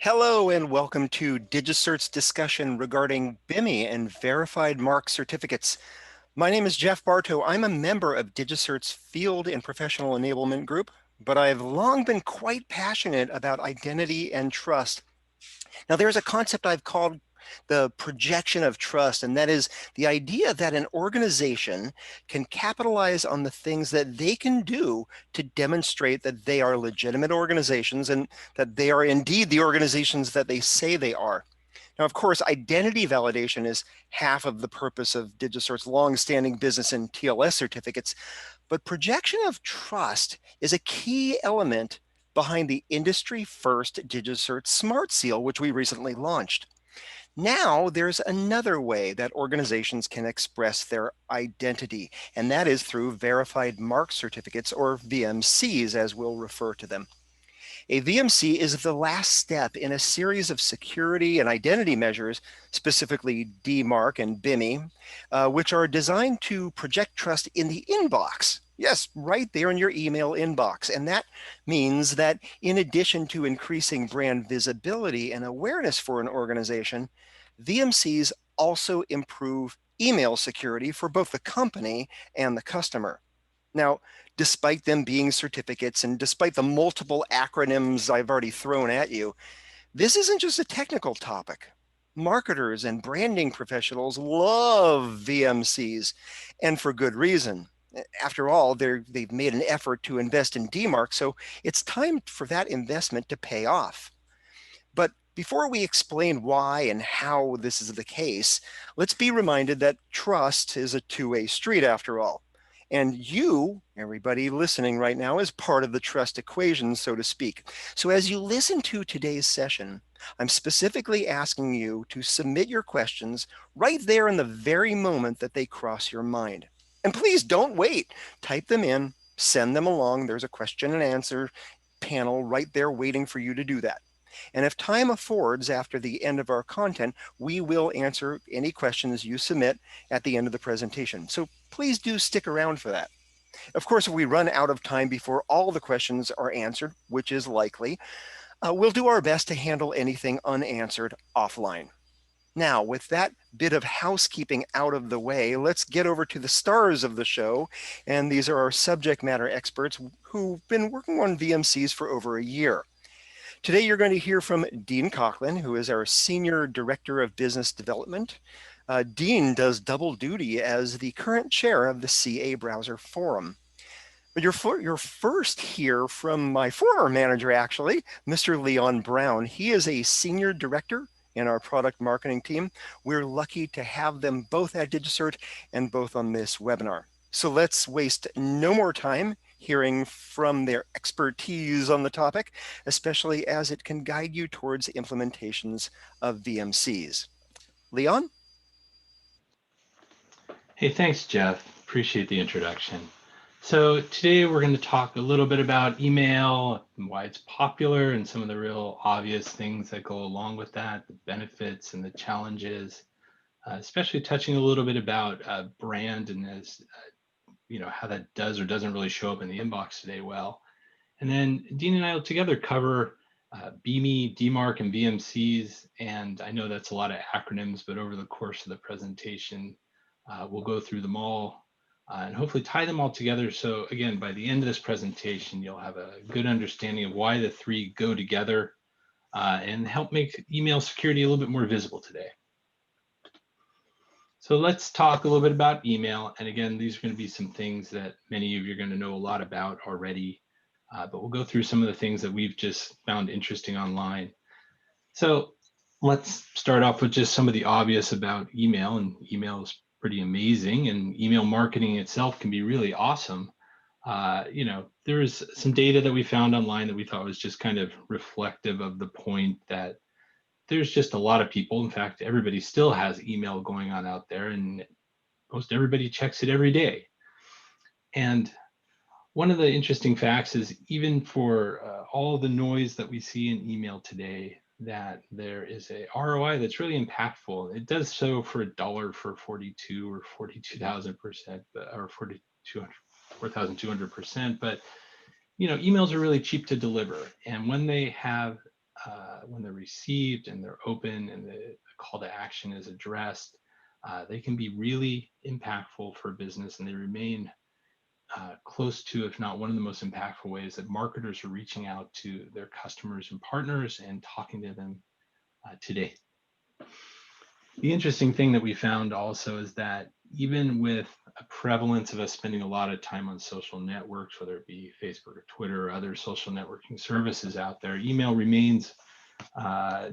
Hello and welcome to DigiCert's discussion regarding BIMI and verified mark certificates. My name is Jeff Bartow. I'm a member of DigiCert's Field and Professional Enablement Group, but I've long been quite passionate about identity and trust. Now, there's a concept I've called the projection of trust, and that is the idea that an organization can capitalize on the things that they can do to demonstrate that they are legitimate organizations and that they are indeed the organizations that they say they are. Now, of course, identity validation is half of the purpose of DigiCert's long-standing business in TLS certificates, but projection of trust is a key element behind the industry-first DigiCert Smart Seal, which we recently launched. Now, there's another way that organizations can express their identity, and that is through verified mark certificates, or VMCs, as we'll refer to them. A VMC is the last step in a series of security and identity measures, specifically DMARC and BIMI, which are designed to project trust in the inbox. Yes, right there in your email inbox. And that means that in addition to increasing brand visibility and awareness for an organization, VMCs also improve email security for both the company and the customer. Now, despite them being certificates and despite the multiple acronyms I've already thrown at you, this isn't just a technical topic. Marketers and branding professionals love VMCs, and for good reason. After all, they've made an effort to invest in DMARC, so it's time for that investment to pay off. But before we explain why and how this is the case, let's be reminded that trust is a two-way street after all. And you, everybody listening right now, is part of the trust equation, so to speak. So as you listen to today's session, I'm specifically asking you to submit your questions right there in the very moment that they cross your mind. And please don't wait. Type them in, send them along. There's a question and answer panel right there waiting for you to do that. And if time affords after the end of our content, we will answer any questions you submit at the end of the presentation. So please do stick around for that. Of course, if we run out of time before all the questions are answered, which is likely, we'll do our best to handle anything unanswered offline. Now, with that bit of housekeeping out of the way, let's get over to the stars of the show. And these are our subject matter experts who've been working on VMCs for over a year. Today, you're going to hear from Dean Coughlin, who is our Senior Director of Business Development. Dean does double duty as the current chair of the CA Browser Forum. But you're first hear from my former manager, actually, Mr. Leon Brown. He is a Senior Director in our product marketing team. We're lucky to have them both at DigiCert and both on this webinar. So let's waste no more time hearing from their expertise on the topic, especially as it can guide you towards implementations of VMCs. Leon? Hey, thanks, Jeff. Appreciate the introduction. So today we're going to talk a little bit about email and why it's popular and some of the real obvious things that go along with that, the benefits and the challenges, especially touching a little bit about brand and as how that does or doesn't really show up in the inbox today well. And then Dean and I will together cover BIMI, DMARC, and VMCs. And I know that's a lot of acronyms, but over the course of the presentation, we'll go through them all and hopefully tie them all together. So again, by the end of this presentation, you'll have a good understanding of why the three go together and help make email security a little bit more visible today. So let's talk a little bit about email. And again, these are going to be some things that many of you are going to know a lot about already, but we'll go through some of the things that we've just found interesting online. So let's start off with just some of the obvious about email, and email is pretty amazing, and email marketing itself can be really awesome. There's some data that we found online that we thought was just kind of reflective of the point that there's just a lot of people. In fact, everybody still has email going on out there, and most everybody checks it every day. And one of the interesting facts is even for all the noise that we see in email today, that there is a ROI that's really impactful. It does so for $1 for 42 or 42,000%, or 4,200%. But emails are really cheap to deliver, and when they have when they're received and they're open and the call to action is addressed, they can be really impactful for business, and they remain close to, if not one of the most impactful ways that marketers are reaching out to their customers and partners and talking to them today. The interesting thing that we found also is that even with a prevalence of us spending a lot of time on social networks, whether it be Facebook or Twitter or other social networking services out there, email remains,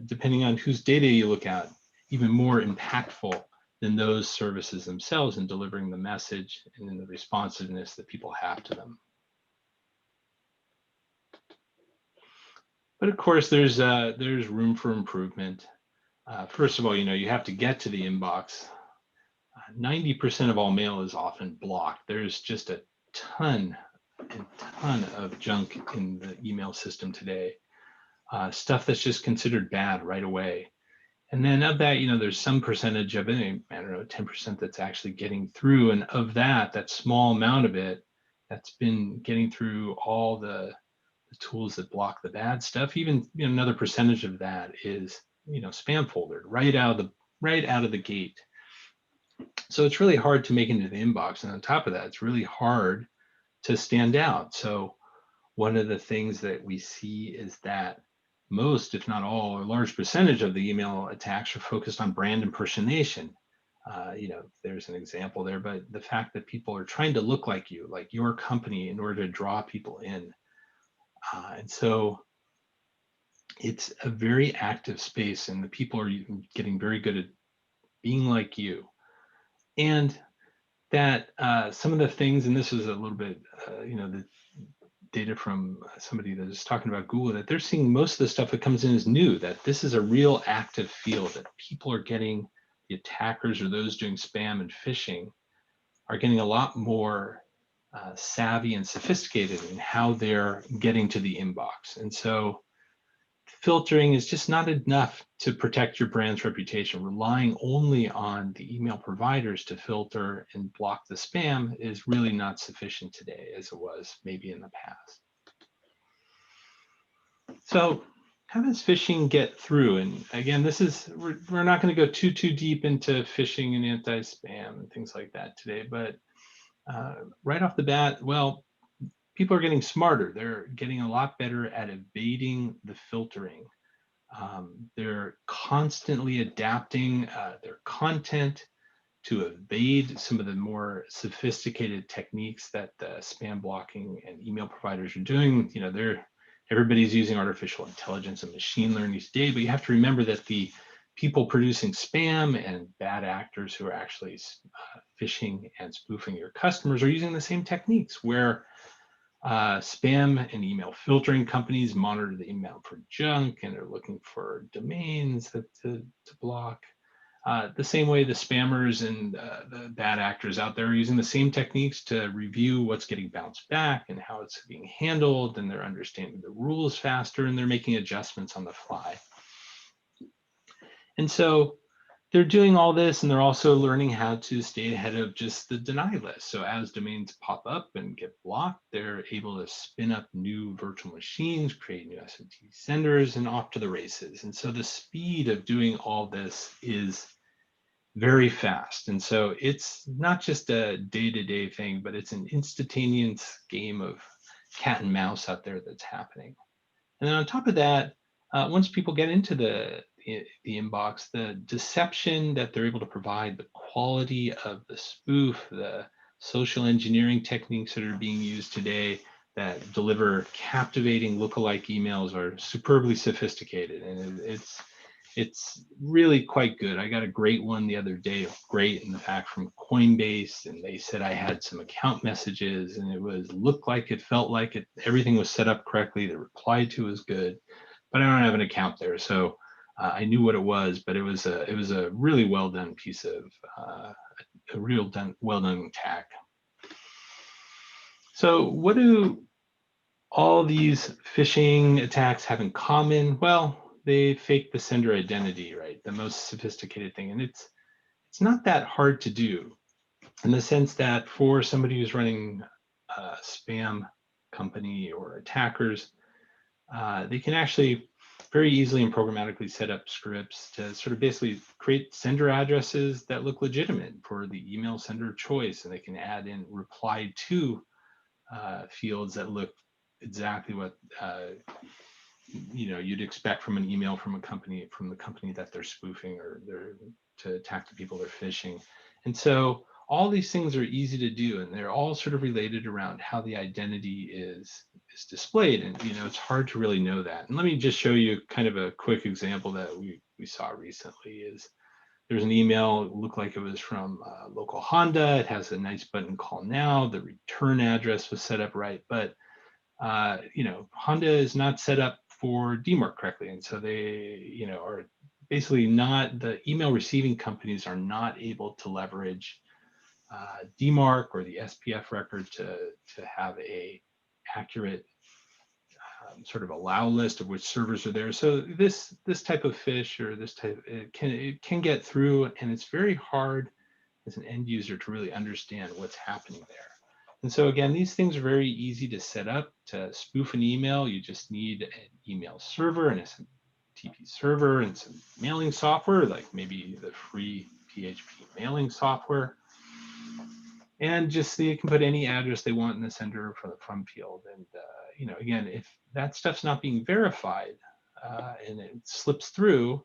depending on whose data you look at, even more impactful than those services themselves in delivering the message and in the responsiveness that people have to them. But of course, there's room for improvement. First of all, you have to get to the inbox. 90% of all mail is often blocked. There's just a ton of junk in the email system today. Stuff that's just considered bad right away. And then of that, there's some percentage of it, I don't know, 10% that's actually getting through. And of that small amount of it that's been getting through all the tools that block the bad stuff, even another percentage of that is, spam folder right out of the gate. So it's really hard to make into the inbox. And on top of that, it's really hard to stand out. So one of the things that we see is that most, if not all, or large percentage of the email attacks are focused on brand impersonation. There's an example there, but the fact that people are trying to look like you, like your company, in order to draw people in. And so it's a very active space, and the people are getting very good at being like you. And that some of the things, and this is a little bit, the data from somebody that is talking about Google, that they're seeing most of the stuff that comes in is new, that this is a real active field, that people are getting, the attackers or those doing spam and phishing are getting a lot more savvy and sophisticated in how they're getting to the inbox. And so filtering is just not enough to protect your brand's reputation. Relying only on the email providers to filter and block the spam is really not sufficient today as it was maybe in the past. So how does phishing get through? And again, we're not going to go too deep into phishing and anti-spam and things like that today, but right off the bat, well, people are getting smarter. They're getting a lot better at evading the filtering. They're constantly adapting their content to evade some of the more sophisticated techniques that the spam blocking and email providers are doing. Everybody's using artificial intelligence and machine learning today, but you have to remember that the people producing spam and bad actors who are actually phishing and spoofing your customers are using the same techniques, where spam and email filtering companies monitor the email for junk and are looking for domains to block. The same way the spammers and the bad actors out there are using the same techniques to review what's getting bounced back and how it's being handled, and they're understanding the rules faster, and they're making adjustments on the fly. And so they're doing all this, and they're also learning how to stay ahead of just the deny list. So as domains pop up and get blocked, they're able to spin up new virtual machines, create new SMTP senders, and off to the races. And so the speed of doing all this is very fast. And so it's not just a day-to-day thing, but it's an instantaneous game of cat and mouse out there that's happening. And then on top of that, once people get into the inbox, the deception that they're able to provide, the quality of the spoof, the social engineering techniques that are being used today that deliver captivating lookalike emails are superbly sophisticated, and it's really quite good. I got a great one the other day, great in the fact from Coinbase, and they said I had some account messages, and it looked like it, felt like it, everything was set up correctly. The reply to was good, but I don't have an account there, so I knew what it was. But it was a really well done piece of well done attack. So what do all these phishing attacks have in common? Well, they fake the sender identity, right? The most sophisticated thing. And it's not that hard to do, in the sense that for somebody who's running a spam company or attackers, they can actually very easily and programmatically set up scripts to sort of basically create sender addresses that look legitimate for the email sender of choice, and they can add in reply to fields that look exactly what you'd expect from an email from the company that they're spoofing, or they're to attack the people they're phishing. And so all these things are easy to do, and they're all sort of related around how the identity is displayed. And it's hard to really know that. And let me just show you kind of a quick example that we saw recently. Is there's an email, it looked like it was from local Honda. It has a nice button, call now. The return address was set up right, but Honda is not set up for DMARC correctly, and so they are basically not, the email receiving companies are not able to leverage DMARC or the SPF record to have a accurate sort of allow list of which servers are there. So this type of phish, or this type, it can get through, and it's very hard as an end user to really understand what's happening there. And so again, these things are very easy to set up. To spoof an email, you just need an email server and a SMTP server and some mailing software, like maybe the free PHP mailing software. And just you can put any address they want in the sender for the from field. And again, if that stuff's not being verified and it slips through,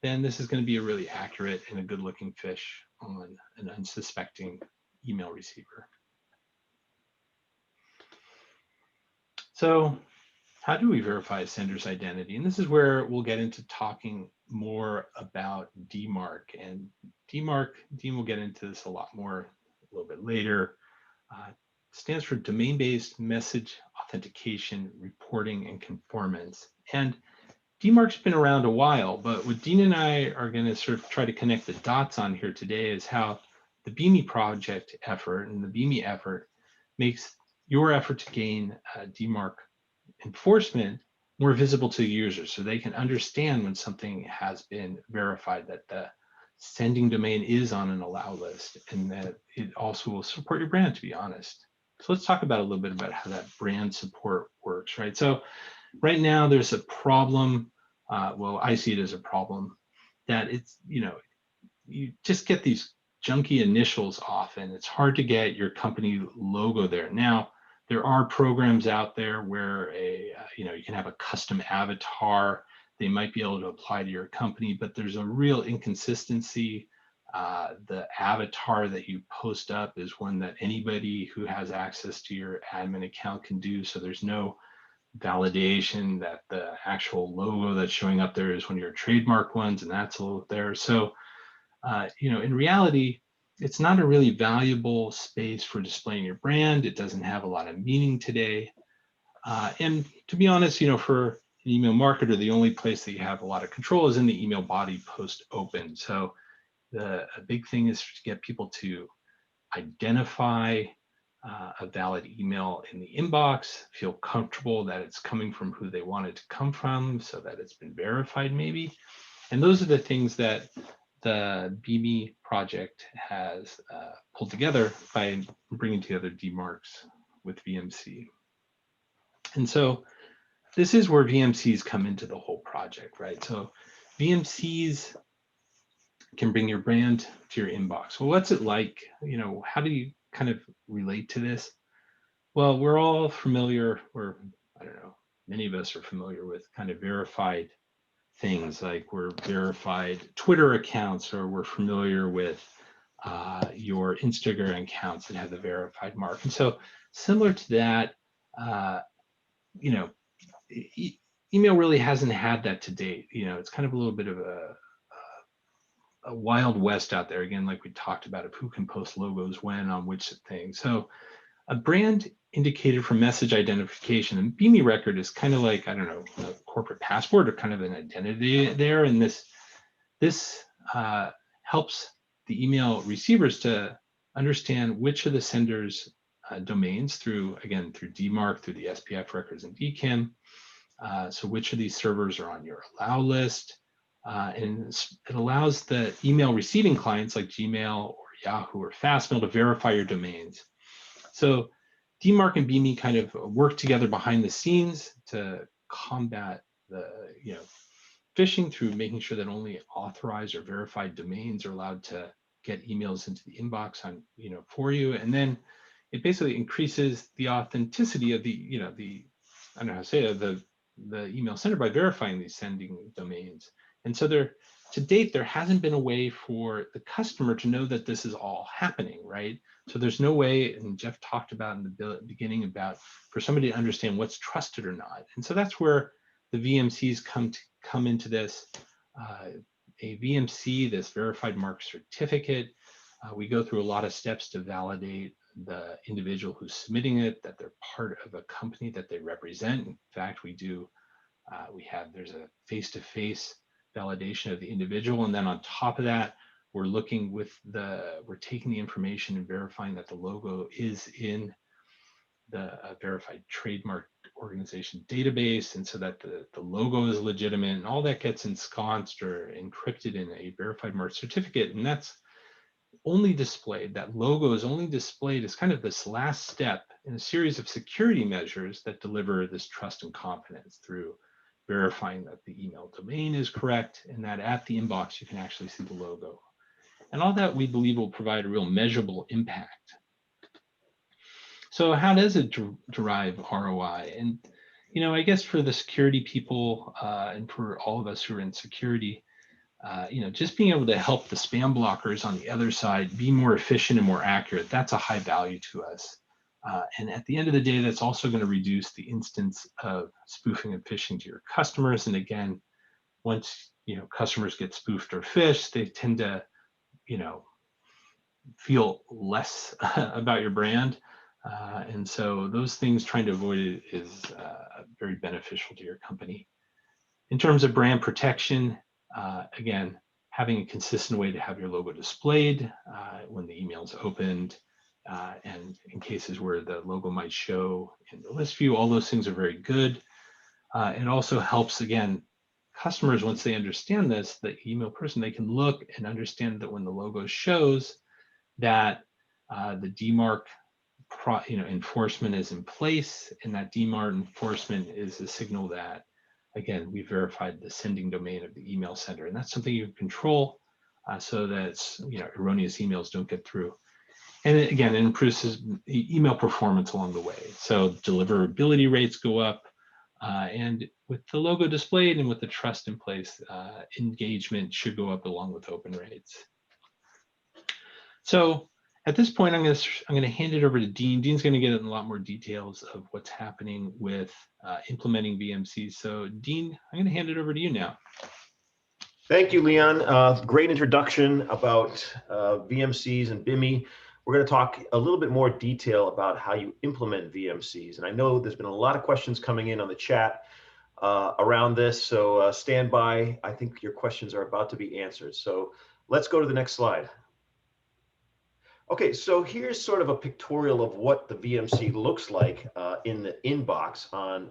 then this is going to be a really accurate and a good looking phish on an unsuspecting email receiver. So how do we verify a sender's identity? And this is where we'll get into talking more about DMARC. And DMARC, Dean will get into this a lot more a little bit later, stands for Domain-Based Message Authentication, Reporting, and Conformance. And DMARC's been around a while, but what Dean and I are going to sort of try to connect the dots on here today is how the BIMI project effort and the BIMI effort makes your effort to gain DMARC enforcement more visible to users, so they can understand when something has been verified, that the sending domain is on an allow list, and that it also will support your brand, to be honest. So let's talk about a little bit about how that brand support works, right? So right now there's a problem, well, I see it as a problem, that it's, you just get these junky initials often. It's hard to get your company logo there. Now, there are programs out there where you can have a custom avatar. They might be able to apply to your company, but there's a real inconsistency. The avatar that you post up is one that anybody who has access to your admin account can do. So there's no validation that the actual logo that's showing up there is one of your trademark ones, and that's all there. So, in reality, it's not a really valuable space for displaying your brand. It doesn't have a lot of meaning today. And to be honest, for an email marketer, the only place that you have a lot of control is in the email body post open. So a big thing is to get people to identify a valid email in the inbox, feel comfortable that it's coming from who they want it to come from, so that it's been verified maybe. And those are the things that the BIMI project has pulled together by bringing together DMARCs with VMC. And so this is where VMCs come into the whole project, right? So VMCs can bring your brand to your inbox. Well, what's it like? How do you kind of relate to this? Well, we're all familiar, or I don't know, many of us are familiar with kind of verified things, like we're verified Twitter accounts, or we're familiar with your Instagram accounts that have the verified mark. And so similar to that, email really hasn't had that to date. It's kind of a little bit of a wild west out there, again, like we talked about, of who can post logos when on which thing. So a brand indicator for message identification, and BIMI record is kind of like, I don't know, a corporate passport, or kind of an identity there. And this helps the email receivers to understand which of the sender's domains through DMARC, through the SPF records and DKIM. So which of these servers are on your allow list. And it allows the email receiving clients like Gmail or Yahoo or Fastmail to verify your domains. So DMARC and BIMI kind of work together behind the scenes to combat the phishing through making sure that only authorized or verified domains are allowed to get emails into the inbox on, for you. And then it basically increases the authenticity of the, I don't know how to say it, the email sender by verifying these sending domains. And so to date, there hasn't been a way for the customer to know that this is all happening, right? So there's no way, and Jeff talked about in the beginning about for somebody to understand what's trusted or not. And so that's where the VMCs come into this. A VMC, this verified mark certificate, we go through a lot of steps to validate the individual who's submitting it, that they're part of a company that they represent. In fact, there's a face-to-face validation of the individual. And then on top of that, we're taking the information and verifying that the logo is in the verified trademark organization database, and so that the logo is legitimate, and all that gets ensconced or encrypted in a verified mark certificate. And that's only displayed, that logo is only displayed as kind of this last step in a series of security measures that deliver this trust and confidence through verifying that the email domain is correct and that at the inbox you can actually see the logo. And all that we believe will provide a real measurable impact. So how does it derive ROI? And, I guess for the security people and for all of us who are in security, just being able to help the spam blockers on the other side be more efficient and more accurate, that's a high value to us. And at the end of the day, that's also going to reduce the instance of spoofing and phishing to your customers. And again, once, customers get spoofed or phished, they tend to, feel less about your brand. And so those things, trying to avoid it is very beneficial to your company. In terms of brand protection, again, having a consistent way to have your logo displayed when the email is opened, and in cases where the logo might show in the list view, all those things are very good. It also helps, again, customers, once they understand this, the email person, they can look and understand that when the logo shows that the DMARC enforcement is in place, and that DMARC enforcement is a signal that, again, we verified the sending domain of the email sender, and that's something you can control so that erroneous emails don't get through. And again, it improves email performance along the way. So deliverability rates go up, and with the logo displayed and with the trust in place, engagement should go up along with open rates. So at this point, I'm going to hand it over to Dean. Dean's going to get in a lot more details of what's happening with implementing VMC. So Dean, I'm going to hand it over to you now. Thank you, Leon. Great introduction about VMCs and BIMI. We're going to talk a little bit more detail about how you implement VMCs. And I know there's been a lot of questions coming in on the chat around this, so stand by. I think your questions are about to be answered. So let's go to the next slide. Okay, so here's sort of a pictorial of what the VMC looks like in the inbox on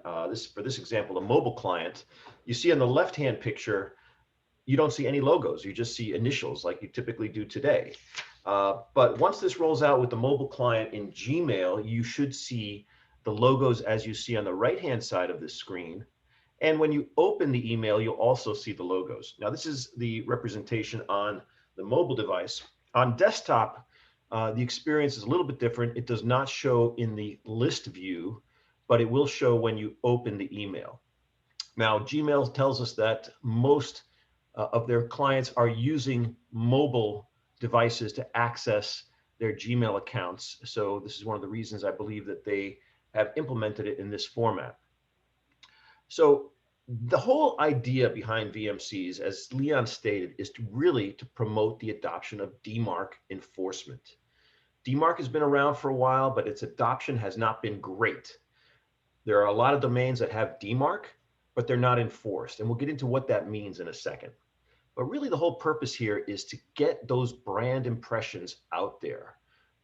for this example, a mobile client. You see on the left-hand picture, you don't see any logos. You just see initials like you typically do today. But once this rolls out with the mobile client in Gmail, you should see the logos as you see on the right-hand side of the screen. And when you open the email, you'll also see the logos. Now, this is the representation on the mobile device. On desktop, the experience is a little bit different. It does not show in the list view, but it will show when you open the email. Now, Gmail tells us that most of their clients are using mobile devices to access their Gmail accounts. So this is one of the reasons I believe that they have implemented it in this format. So the whole idea behind VMCs, as Leon stated, is to promote the adoption of DMARC enforcement. DMARC has been around for a while, but its adoption has not been great. There are a lot of domains that have DMARC, but they're not enforced. And we'll get into what that means in a second. But really the whole purpose here is to get those brand impressions out there.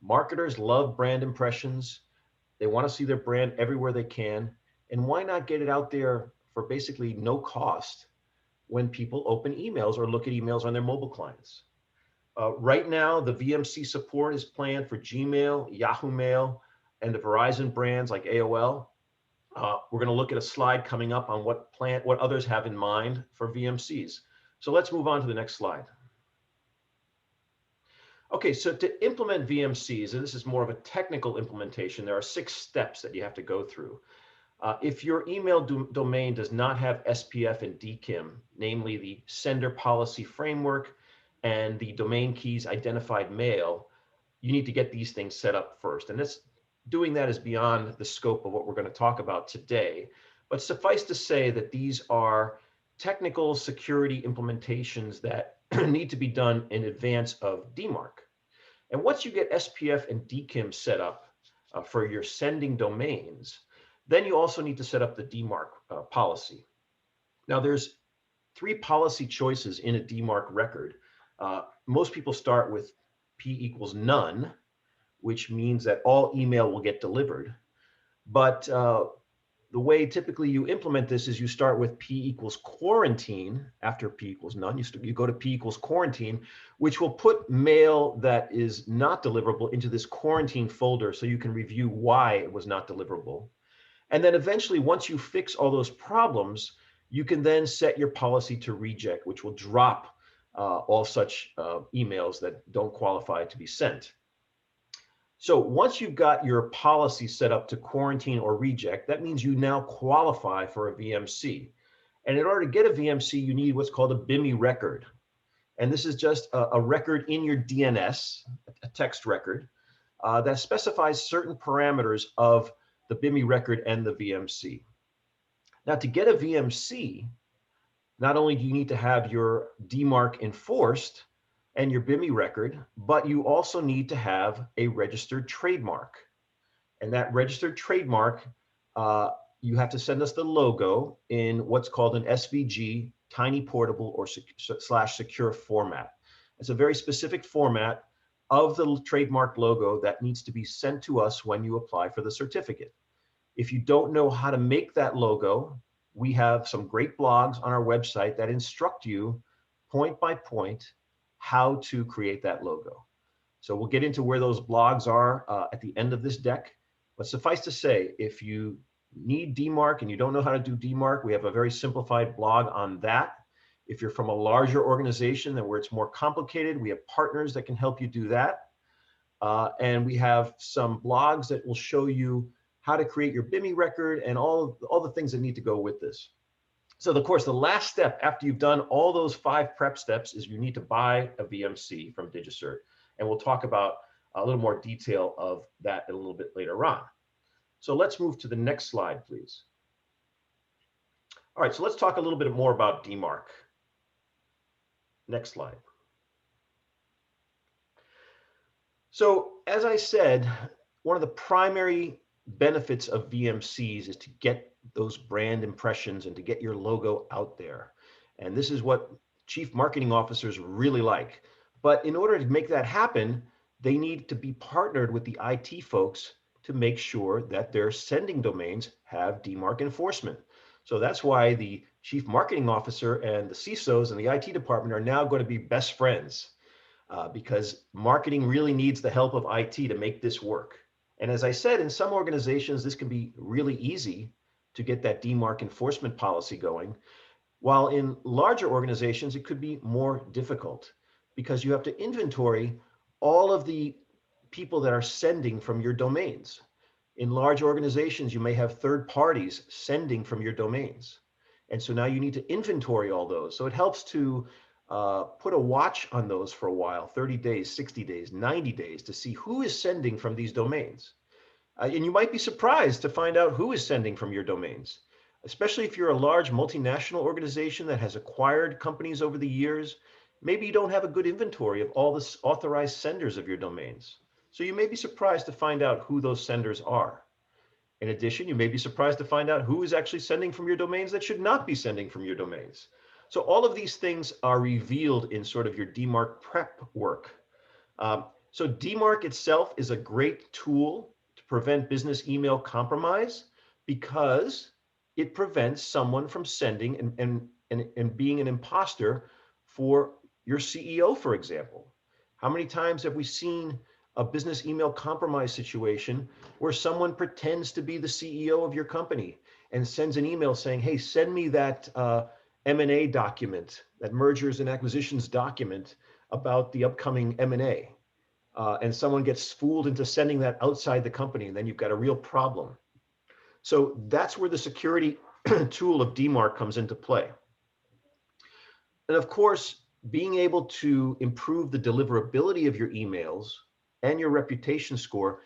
Marketers love brand impressions. They want to see their brand everywhere they can. And why not get it out there for basically no cost when people open emails or look at emails on their mobile clients? Right now, the VMC support is planned for Gmail, Yahoo Mail, and the Verizon brands like AOL. We're going to look at a slide coming up on what others have in mind for VMCs. So let's move on to the next slide. Okay, so to implement VMCs, and this is more of a technical implementation, there are 6 steps that you have to go through. If your email domain does not have SPF and DKIM, namely the sender policy framework and the domain keys identified mail, you need to get these things set up first. And doing that is beyond the scope of what we're going to talk about today. But suffice to say that these are technical security implementations that need to be done in advance of DMARC. And once you get SPF and DKIM set up for your sending domains, then you also need to set up the DMARC policy. Now, there's 3 policy choices in a DMARC record. Most people start with P equals none, which means that all email will get delivered. But the way typically you implement this is you start with P equals quarantine after P equals none. You go to P equals quarantine, which will put mail that is not deliverable into this quarantine folder so you can review why it was not deliverable. And then eventually, once you fix all those problems, you can then set your policy to reject, which will drop all such emails that don't qualify to be sent. So once you've got your policy set up to quarantine or reject, that means you now qualify for a VMC. And in order to get a VMC, you need what's called a BIMI record. And this is just a record in your DNS, a text record, that specifies certain parameters of the BIMI record and the VMC. Now, to get a VMC, not only do you need to have your DMARC enforced and your BIMI record, but you also need to have a registered trademark. And that registered trademark, you have to send us the logo in what's called an SVG, tiny portable or /secure format. It's a very specific format of the trademark logo that needs to be sent to us when you apply for the certificate. If you don't know how to make that logo, we have some great blogs on our website that instruct you point by point how to create that logo. So we'll get into where those blogs are at the end of this deck. But suffice to say, if you need DMARC and you don't know how to do DMARC, we have a very simplified blog on that. If you're from a larger organization where it's more complicated, we have partners that can help you do that. And we have some blogs that will show you how to create your BIMI record and all the things that need to go with this. So of course, the last step after you've done all those 5 prep steps is you need to buy a VMC from DigiCert. And we'll talk about a little more detail of that a little bit later on. So let's move to the next slide, please. All right, so let's talk a little bit more about DMARC. Next slide. So as I said, one of the primary benefits of VMCs is to get those brand impressions and to get your logo out there. And this is what chief marketing officers really like. But in order to make that happen, they need to be partnered with the IT folks to make sure that their sending domains have DMARC enforcement. So that's why the chief marketing officer and the CISOs and the IT department are now going to be best friends because marketing really needs the help of IT to make this work. And as I said, in some organizations, this can be really easy to get that DMARC enforcement policy going, while in larger organizations, it could be more difficult because you have to inventory all of the people that are sending from your domains. In large organizations, you may have third parties sending from your domains. And so now you need to inventory all those. So it helps to put a watch on those for a while, 30 days, 60 days, 90 days, to see who is sending from these domains. And you might be surprised to find out who is sending from your domains, especially if you're a large multinational organization that has acquired companies over the years. Maybe you don't have a good inventory of all the authorized senders of your domains. So you may be surprised to find out who those senders are. In addition, you may be surprised to find out who is actually sending from your domains that should not be sending from your domains. So all of these things are revealed in sort of your DMARC prep work. So DMARC itself is a great tool to prevent business email compromise because it prevents someone from sending and being an imposter for your CEO, for example. How many times have we seen a business email compromise situation where someone pretends to be the CEO of your company and sends an email saying, hey, send me that M&A document, that mergers and acquisitions document about the upcoming M&A. And someone gets fooled into sending that outside the company, and then you've got a real problem. So that's where the security tool of DMARC comes into play. And of course, being able to improve the deliverability of your emails and your reputation score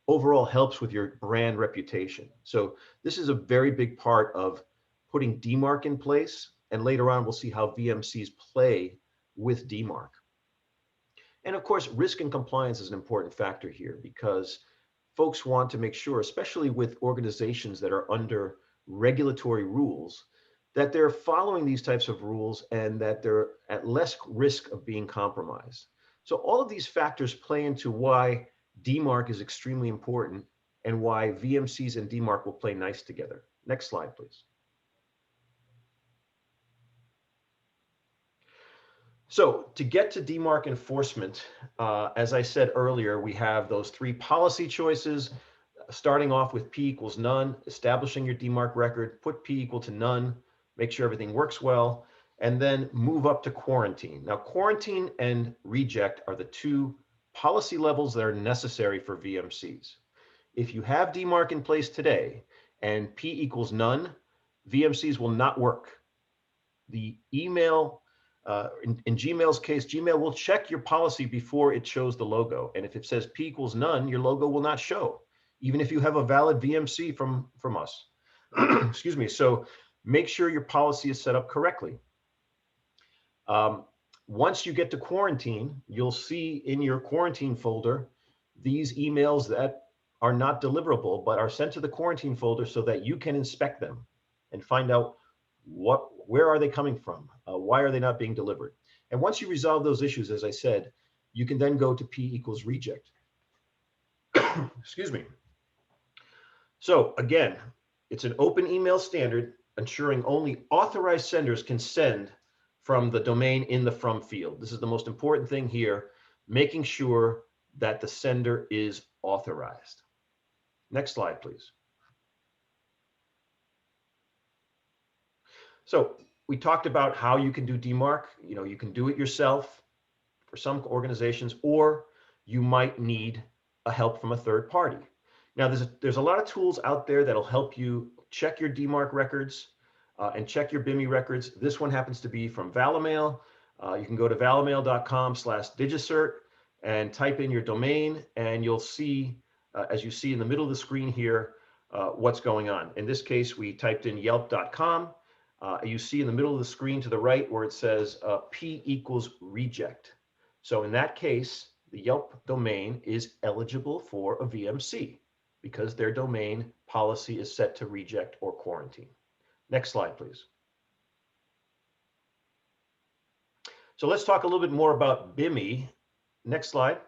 overall helps with your brand reputation. So this is a very big part of putting DMARC in place. And later on, we'll see how VMCs play with DMARC. And of course, risk and compliance is an important factor here because folks want to make sure, especially with organizations that are under regulatory rules, that they're following these types of rules and that they're at less risk of being compromised. So all of these factors play into why DMARC is extremely important and why VMCs and DMARC will play nice together. Next slide, please. So to get to DMARC enforcement, as I said earlier, we have those three policy choices, starting off with P equals none, establishing your DMARC record, put P equal to none, make sure everything works well, and then move up to quarantine. Now, quarantine and reject are the two policy levels that are necessary for VMCs. If you have DMARC in place today and P equals none, VMCs will not work. The email, in Gmail's case, Gmail will check your policy before it shows the logo. And if it says P equals none, your logo will not show, even if you have a valid VMC from us. Excuse me. So make sure your policy is set up correctly. Once you get to quarantine, you'll see in your quarantine folder these emails that are not deliverable, but are sent to the quarantine folder so that you can inspect them and find out where are they coming from? Why are they not being delivered? And once you resolve those issues, as I said, you can then go to P equals reject. Excuse me. So again, it's an open email standard ensuring only authorized senders can send from the domain in the from field. This is the most important thing here, making sure that the sender is authorized. Next slide, please. So we talked about how you can do DMARC. You know, you can do it yourself for some organizations, or you might need a help from a third party. Now, there's a lot of tools out there that'll help you check your DMARC records and check your BIMI records. This one happens to be from Valimail. You can go to valimail.com/digicert and type in your domain, and you'll see, as you see in the middle of the screen here, what's going on. In this case, we typed in yelp.com. You see in the middle of the screen to the right where it says P equals reject. So in that case, the Yelp domain is eligible for a VMC because their domain policy is set to reject or quarantine. Next slide, please. So let's talk a little bit more about BIMI. Next slide.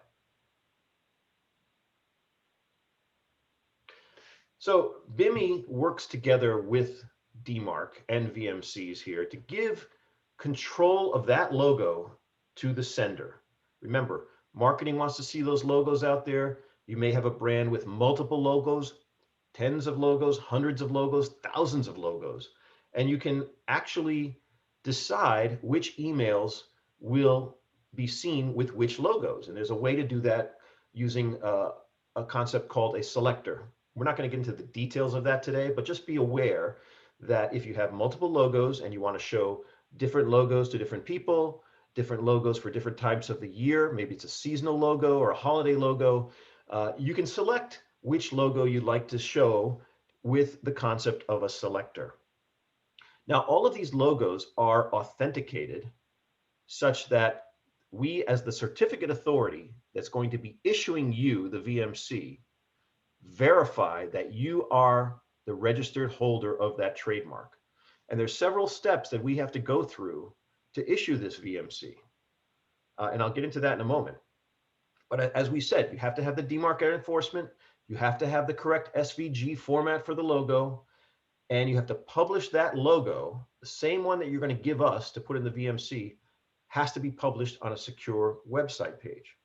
So BIMI works together with DMARC and VMCs here to give control of that logo to the sender. Remember, marketing wants to see those logos out there. You may have a brand with multiple logos, tens of logos, hundreds of logos, thousands of logos, and you can actually decide which emails will be seen with which logos. And there's a way to do that using a concept called a selector. We're not going to get into the details of that today, but just be aware that if you have multiple logos and you want to show different logos to different people, different logos for different types of the year, maybe it's a seasonal logo or a holiday logo, you can select which logo you'd like to show with the concept of a selector. Now, all of these logos are authenticated such that we, as the certificate authority that's going to be issuing you the VMC, verify that you are the registered holder of that trademark. And there's several steps that we have to go through to issue this VMC. And I'll get into that in a moment. But as we said, you have to have the DMARC enforcement, you have to have the correct SVG format for the logo, and you have to publish that logo, the same one that you're going to give us to put in the VMC, has to be published on a secure website page.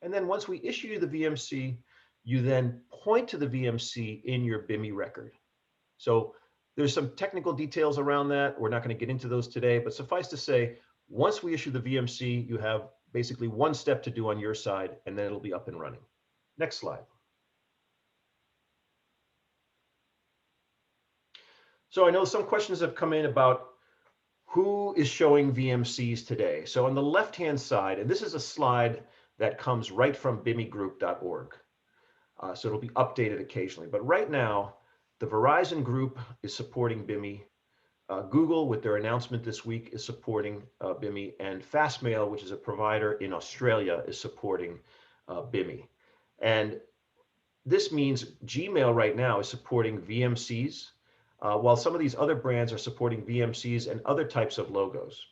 And then once we issue you the VMC, you then point to the VMC in your BIMI record. So there's some technical details around that. We're not going to get into those today, but suffice to say, once we issue the VMC, you have basically one step to do on your side, and then it'll be up and running. Next slide. So I know some questions have come in about who is showing VMCs today. So on the left-hand side, and this is a slide that comes right from bimigroup.org. So it'll be updated occasionally. But right now, the Verizon Group is supporting BIMI. Google, with their announcement this week, is supporting BIMI. And Fastmail, which is a provider in Australia, is supporting BIMI. And this means Gmail right now is supporting VMCs, while some of these other brands are supporting VMCs and other types of logos.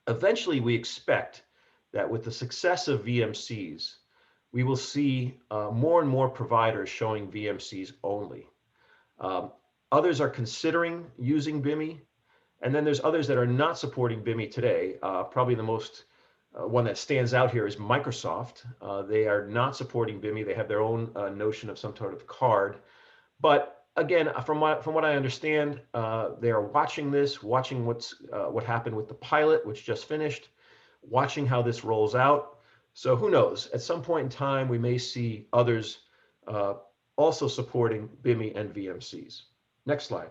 Eventually, we expect that with the success of VMCs, we will see more and more providers showing VMCs only. Others are considering using BIMI, and then there's others that are not supporting BIMI today. Probably the most one that stands out here is Microsoft. They are not supporting BIMI. They have their own notion of some sort of card. But again, from what I understand, they are watching this, watching what happened with the pilot, which just finished, watching how this rolls out. So who knows? At some point in time, we may see others also supporting BIMI and VMCs. Next slide.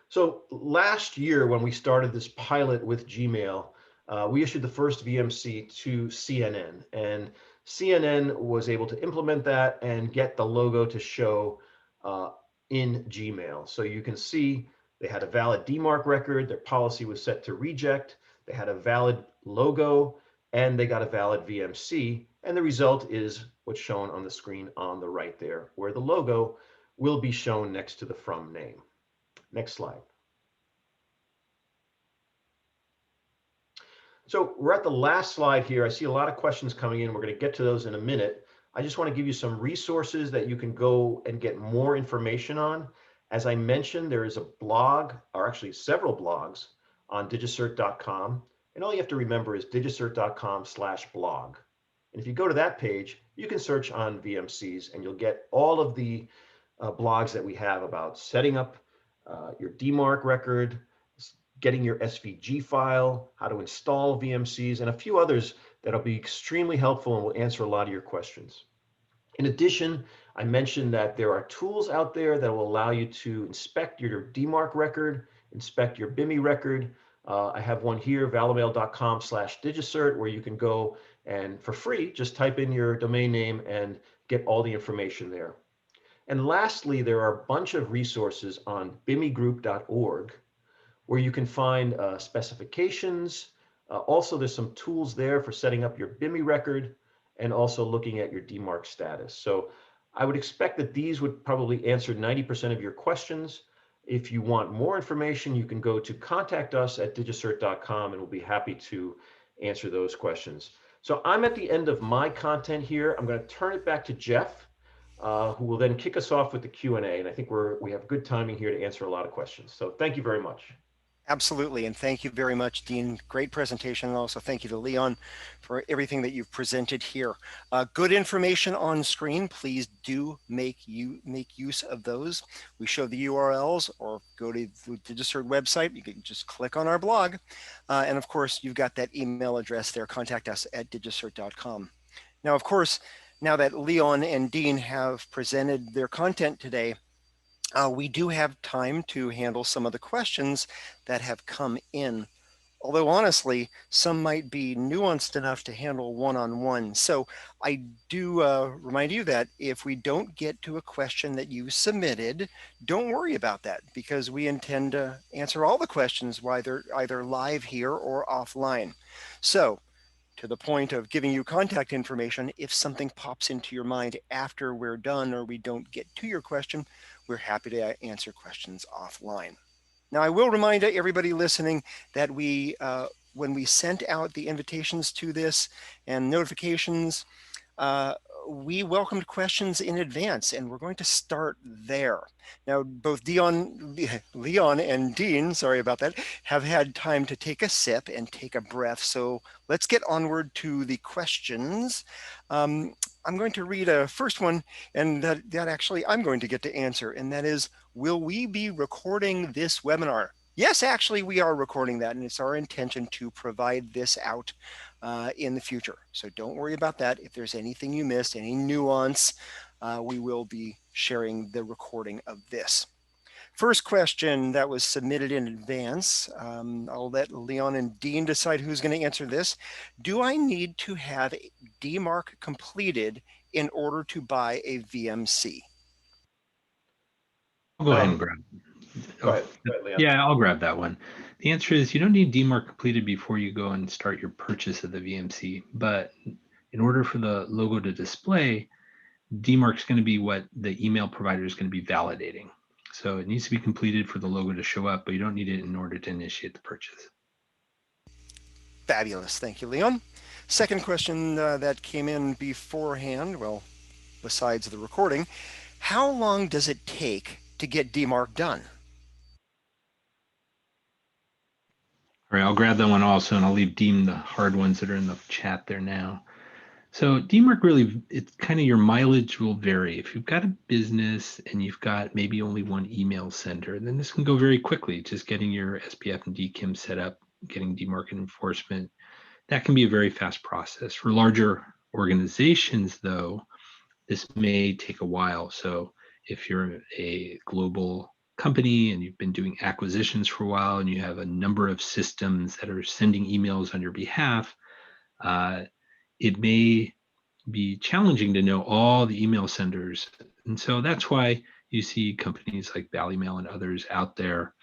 So last year, when we started this pilot with Gmail, we issued the first VMC to CNN, and CNN was able to implement that and get the logo to show in Gmail. So you can see they had a valid DMARC record, their policy was set to reject, they had a valid logo, and they got a valid VMC. And the result is what's shown on the screen on the right there, where the logo will be shown next to the from name. Next slide. So we're at the last slide here. I see a lot of questions coming in. We're going to get to those in a minute. I just want to give you some resources that you can go and get more information on. As I mentioned, there is a blog, or actually several blogs, on digicert.com. And all you have to remember is digicert.com/blog. And if you go to that page, you can search on VMCs and you'll get all of the blogs that we have about setting up your DMARC record, getting your SVG file, how to install VMCs, and a few others that'll be extremely helpful and will answer a lot of your questions. In addition, I mentioned that there are tools out there that will allow you to inspect your DMARC record, inspect your BIMI record. I have one here, valamail.com/digicert, where you can go and for free, just type in your domain name and get all the information there. And lastly, there are a bunch of resources on bimigroup.org where you can find specifications. Also, there's some tools there for setting up your BIMI record and also looking at your DMARC status. So I would expect that these would probably answer 90% of your questions. If you want more information, you can go to contact us at digicert.com and we'll be happy to answer those questions. So I'm at the end of my content here. I'm going to turn it back to Jeff, who will then kick us off with the Q&A. And I think we have good timing here to answer a lot of questions. So thank you very much. Absolutely, and thank you very much, Dean. Great presentation, and also thank you to Leon for everything that you've presented here. Good information on screen. Please do make use of those. We show the URLs, or go to the DigiCert website. You can just click on our blog, and of course, you've got that email address there. Contact us at digicert.com. Now, of course, now that Leon and Dean have presented their content today, we do have time to handle some of the questions that have come in. Although honestly, some might be nuanced enough to handle one-on-one. So I do remind you that if we don't get to a question that you submitted, don't worry about that, because we intend to answer all the questions either live here or offline. So to the point of giving you contact information, if something pops into your mind after we're done or we don't get to your question, we're happy to answer questions offline. Now, I will remind everybody listening that when we sent out the invitations to this and notifications, we welcomed questions in advance, and we're going to start there. Now, both Leon and Dean, sorry about that, have had time to take a sip and take a breath. So let's get onward to the questions. I'm going to read a first one, and that actually I'm going to get to answer, and that is, will we be recording this webinar? Yes, actually, we are recording that, and it's our intention to provide this out in the future. So don't worry about that. If there's anything you missed, any nuance, we will be sharing the recording of this. First question that was submitted in advance. I'll let Leon and Dean decide who's going to answer this. Do I need to have DMARC completed in order to buy a VMC? I'll go ahead and grab it. Go ahead, Leon. Yeah, I'll grab that one. The answer is you don't need DMARC completed before you go and start your purchase of the VMC, but in order for the logo to display, DMARC is going to be what the email provider is going to be validating. So it needs to be completed for the logo to show up, but you don't need it in order to initiate the purchase. Fabulous. Thank you, Leon. Second question that came in beforehand, well, besides the recording, how long does it take to get DMARC done? All right, I'll grab that one also, and I'll leave Dean the hard ones that are in the chat there now. So DMARC really, it's kind of your mileage will vary. If you've got a business and you've got maybe only one email sender, then this can go very quickly. Just getting your SPF and DKIM set up, getting DMARC and enforcement, that can be a very fast process. For larger organizations, though, this may take a while. So if you're a global company and you've been doing acquisitions for a while and you have a number of systems that are sending emails on your behalf, it may be challenging to know all the email senders. And so that's why you see companies like Ballymail and others out there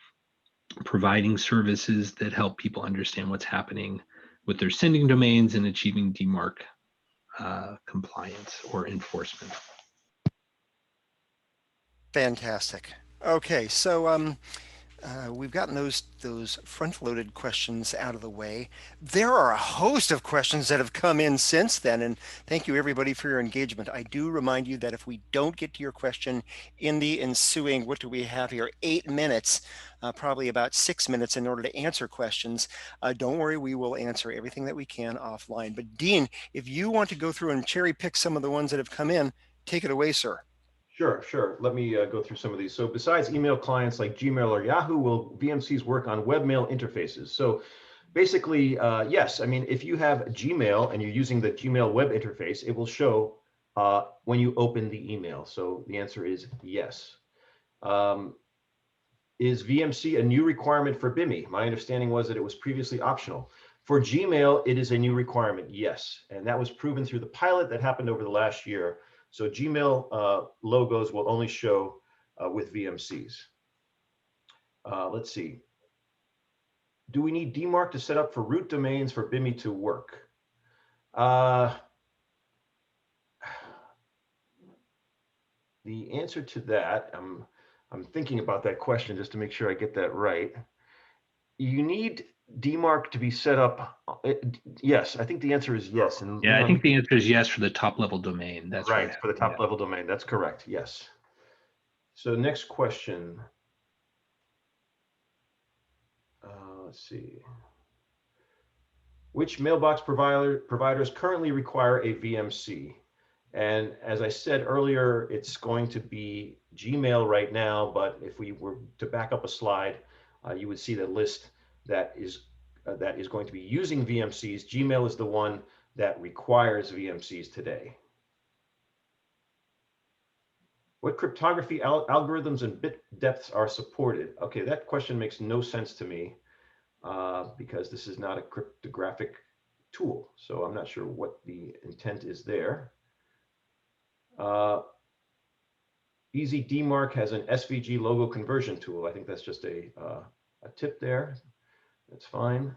providing services that help people understand what's happening with their sending domains and achieving DMARC compliance or enforcement. Fantastic. Okay, so we've gotten those front-loaded questions out of the way. There are a host of questions that have come in since then, and thank you everybody for your engagement. I do remind you that if we don't get to your question in the ensuing, what do we have here, 8 minutes, probably about 6 minutes in order to answer questions, don't worry, we will answer everything that we can offline. But Dean, if you want to go through and cherry pick some of the ones that have come in, take it away, sir. Sure. Let me go through some of these. So besides email clients like Gmail or Yahoo, will VMCs work on webmail interfaces? So basically, yes. I mean, if you have Gmail and you're using the Gmail web interface, it will show when you open the email. So the answer is yes. Is VMC a new requirement for BIMI? My understanding was that it was previously optional. For Gmail, it is a new requirement, yes. And that was proven through the pilot that happened over the last year. So Gmail logos will only show with VMCs. Let's see. Do we need DMARC to set up for root domains for BIMI to work? The answer to that, I'm thinking about that question just to make sure I get that right. You need DMARC to be set up. Yes, I think the answer is yes. And yeah, I think the answer is yes for the top level domain. That's right, for the top level domain. That's correct. Yes. So next question. Let's see. Which mailbox providers currently require a VMC? And as I said earlier, it's going to be Gmail right now. But if we were to back up a slide, you would see the list that is going to be using VMCs. Gmail is the one that requires VMCs today. What cryptography algorithms and bit depths are supported? Okay, that question makes no sense to me because this is not a cryptographic tool. So I'm not sure what the intent is there. Easy DMARC has an SVG logo conversion tool. I think that's just a tip there. That's fine.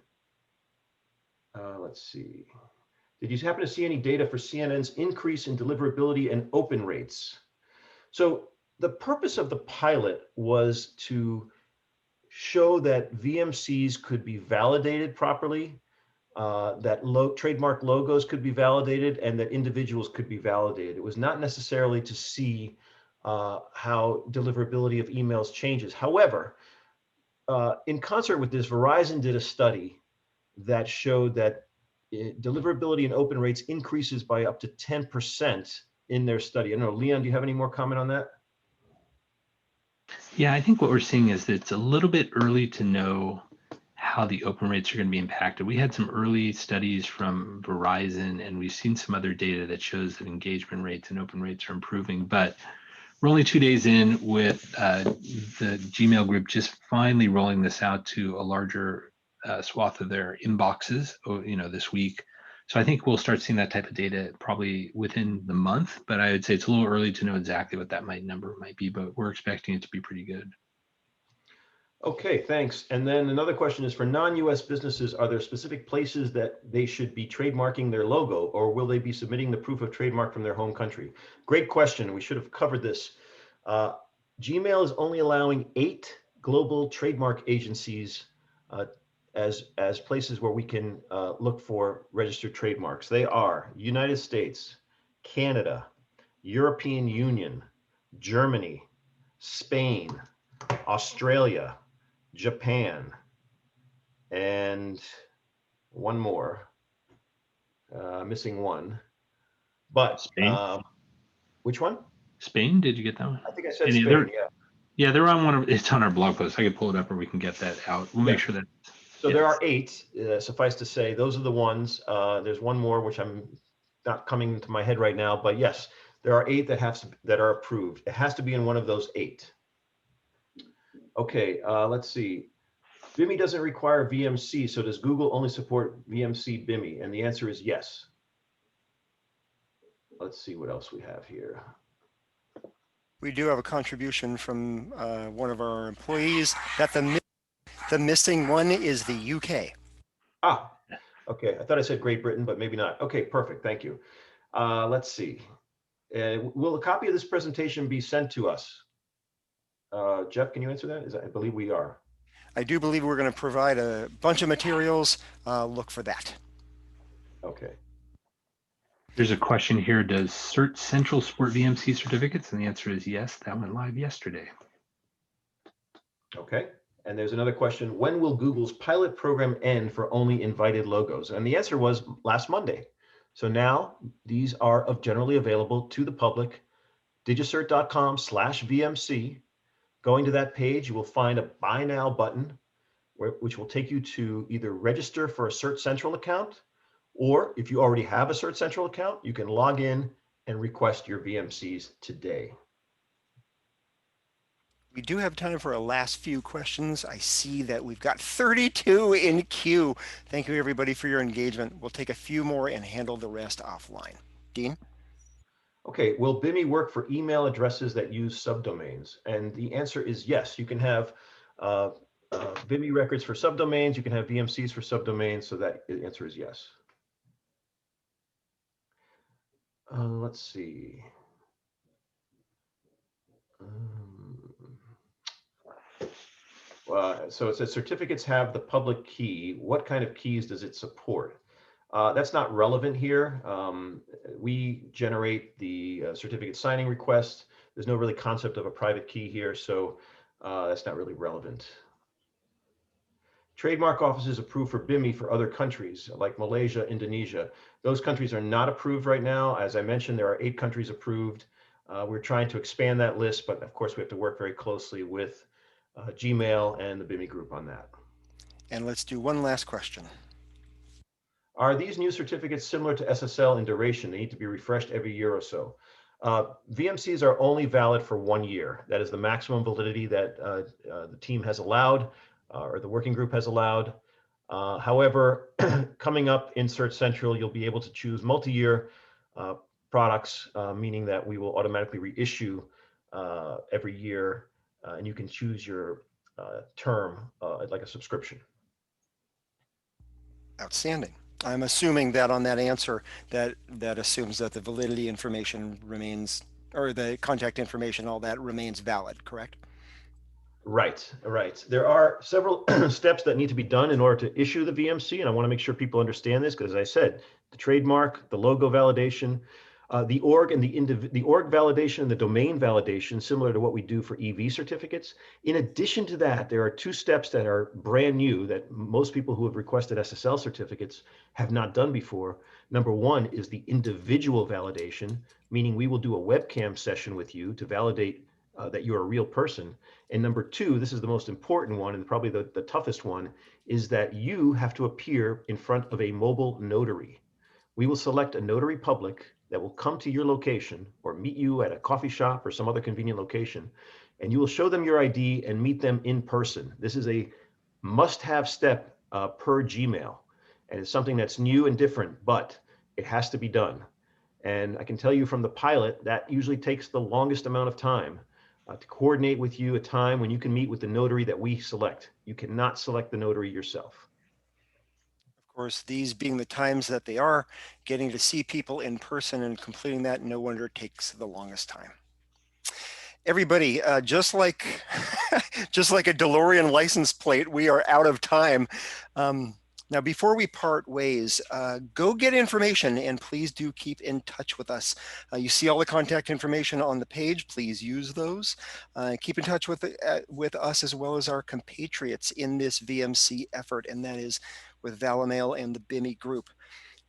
Let's see. Did you happen to see any data for CNN's increase in deliverability and open rates? So the purpose of the pilot was to show that VMCs could be validated properly that trademark logos could be validated and that individuals could be validated. It was not necessarily to see how deliverability of emails changes. However, in concert with this, Verizon did a study that showed that deliverability and open rates increases by up to 10% in their study. I don't know, Leon, do you have any more comment on that? Yeah, I think what we're seeing is that it's a little bit early to know how the open rates are going to be impacted. We had some early studies from Verizon, and we've seen some other data that shows that engagement rates and open rates are improving. But we're only 2 days in with the Gmail group just finally rolling this out to a larger swath of their inboxes, this week. So I think we'll start seeing that type of data probably within the month, but I would say it's a little early to know exactly what that number might be, but we're expecting it to be pretty good. Okay, thanks. And then another question is for non-US businesses, are there specific places that they should be trademarking their logo, or will they be submitting the proof of trademark from their home country? Great question. We should have covered this. Gmail is only allowing 8 global trademark agencies as places where we can look for registered trademarks. They are United States, Canada, European Union, Germany, Spain, Australia, Japan, and one more, missing one, but Spain? Which one? Spain, did you get that one? I think I said Spain, yeah. Yeah, they're on it's on our blog post. I could pull it up or we can get that out. We'll make sure that. So there are 8, suffice to say, those are the ones. There's one more, which I'm not coming to my head right now, but yes, there are 8 that are approved. It has to be in one of those 8. Okay, let's see. BIMI doesn't require VMC, so does Google only support VMC BIMI? And the answer is yes. Let's see what else we have here. We do have a contribution from one of our employees that the missing one is the UK. Ah, okay. I thought I said Great Britain, but maybe not. Okay, perfect. Thank you. Let's see. Will a copy of this presentation be sent to us? Jeff, can you answer that? I believe we are. I do believe we're going to provide a bunch of materials. Look for that. Okay. There's a question here. Does Cert Central support VMC certificates? And the answer is yes. That went live yesterday. Okay. And there's another question. When will Google's pilot program end for only invited logos? And the answer was last Monday. So now these are generally available to the public. digicert.com/VMC. Going to that page, you will find a Buy Now button, which will take you to either register for a Cert Central account, or if you already have a Cert Central account, you can log in and request your VMCs today. We do have time for a last few questions. I see that we've got 32 in queue. Thank you everybody for your engagement. We'll take a few more and handle the rest offline. Dean? Okay, will BIMI work for email addresses that use subdomains? And the answer is yes. You can have BIMI records for subdomains. You can have VMCs for subdomains. So that the answer is yes. Let's see. So it says certificates have the public key. What kind of keys does it support? That's not relevant here. We generate the certificate signing request. There's no really concept of a private key here, so that's not really relevant. Trademark offices approved for BIMI for other countries like Malaysia, Indonesia. Those countries are not approved right now. As I mentioned, there are 8 countries approved. We're trying to expand that list, but of course we have to work very closely with Gmail and the BIMI group on that. And let's do one last question. Are these new certificates similar to SSL in duration? They need to be refreshed every year or so. VMCs are only valid for 1 year. That is the maximum validity that the team has allowed, or the working group has allowed. However, coming up in Search Central, you'll be able to choose multi-year products, meaning that we will automatically reissue every year, and you can choose your term like a subscription. Outstanding. I'm assuming that on that answer, that assumes that the validity information remains, or the contact information, all that remains valid, correct? Right, right. There are several steps that need to be done in order to issue the VMC, and I want to make sure people understand this because, as I said, the trademark, the logo validation, the org and the org validation and the domain validation, similar to what we do for EV certificates. In addition to that, there are two steps that are brand new that most people who have requested SSL certificates have not done before. Number one is the individual validation, meaning we will do a webcam session with you to validate that you're a real person. And number two, this is the most important one and probably the toughest one, is that you have to appear in front of a mobile notary. We will select a notary public that will come to your location or meet you at a coffee shop or some other convenient location, and you will show them your ID and meet them in person. This is a must-have step per Gmail, and it's something that's new and different, but it has to be done. And I can tell you from the pilot, that usually takes the longest amount of time to coordinate with you a time when you can meet with the notary that we select. You cannot select the notary yourself. Of course, these being the times that they are, getting to see people in person and completing that, no wonder takes the longest time. Everybody, just like just like a DeLorean license plate, we are out of time. Now, before we part ways, go get information and please do keep in touch with us. You see all the contact information on the page. Please use those. Keep in touch with us as well as our compatriots in this VMC effort, and that is with Valamail and the BIMI group.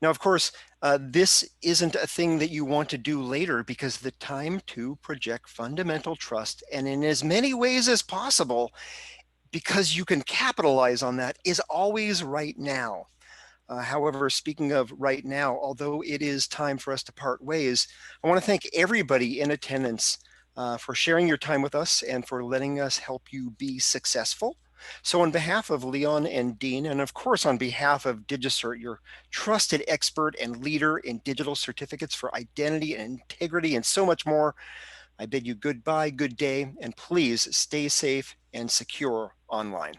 Now, of course, this isn't a thing that you want to do later because the time to project fundamental trust, and in as many ways as possible, because you can capitalize on that, is always right now. However, speaking of right now, although it is time for us to part ways, I want to thank everybody in attendance for sharing your time with us and for letting us help you be successful. So on behalf of Leon and Dean, and of course on behalf of DigiCert, your trusted expert and leader in digital certificates for identity and integrity and so much more, I bid you goodbye, good day, and please stay safe and secure online.